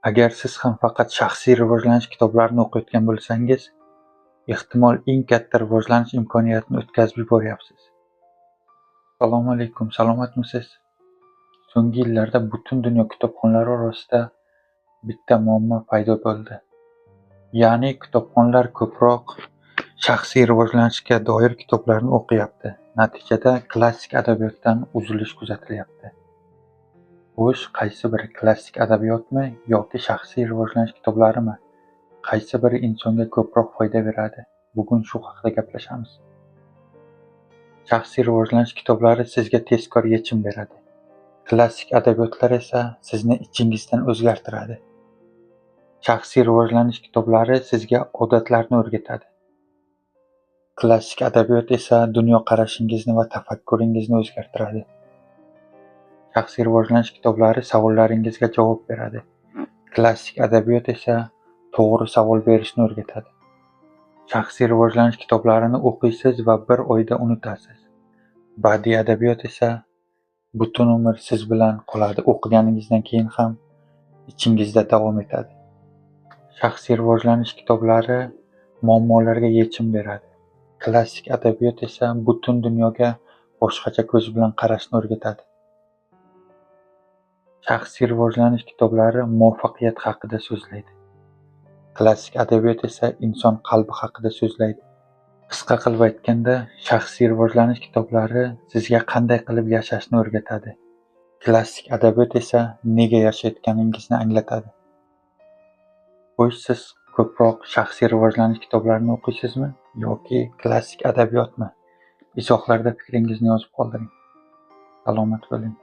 Agar siz ham faqat shaxsiy rivojlanish kitoblarini o'qiyotgan bo'lsangiz, ehtimol eng katta rivojlanish imkoniyatini o'tkazib yuboryapsiz. Assalomu alaykum, salomatmisiz? So'nggi yillarda butun dunyo kitobxonlari orasida bitta muammo paydo bo'ldi. Ya'ni kitobxonlar ko'proq shaxsiy rivojlanishga doir kitoblarni o'qiyapti. Natijada klassik adabiyotdan uzilish kuzatilyapti. Xo'sh, qaysi biri klassik adabiyotmi yoki shaxsiy rivojlanish kitoblarimi? Qaysi biri insonga ko'proq foyda beradi? Bugun shu haqida gaplashamiz. Shaxsiy rivojlanish kitoblari sizga tezkor yechim beradi. Klassik adabiyotlar esa sizni ichingizdan o'zgartiradi. Shaxsiy rivojlanish kitoblari sizga odatlarni o'rgatadi. Klassik adabiyot esa dunyoqarashingizni va tafakkuringizni o'zgartiradi. Shaxsiy rivojlanish kitoblari savollaringizga javob beradi. Klassik adabiyot esa to'g'ri savol berishni o'rgatadi. Shaxsiy rivojlanish kitoblarini o'qiysiz va bir oyda unutasiz. Badiiy adabiyot esa butun umr siz bilan qoladi, o'qiganingizdan keyin ham ichingizda davom etadi. Shaxsiy rivojlanish kitoblari muammolarga yechim beradi. Klassik adabiyot esa butun dunyoga boshqacha ko'z bilan qarashni o'rgatadi. Shaxsiy rivojlanish kitoblari muvaffaqiyat haqida so'zlaydi. Klassik adabiyot esa inson qalbi haqida so'zlaydi. Qisqa qilib aytganda, shaxsiy rivojlanish kitoblari sizga qanday qilib yashashni o'rgatadi. Klassik adabiyot esa nega yashayotganingizni anglatadi. Xo'sh, siz ko'proq shaxsiy rivojlanish kitoblarini o'qiysizmi yoki klassik adabiyotmi? Izohlarda fikringizni yozib qoldiring. Salomat bo'ling.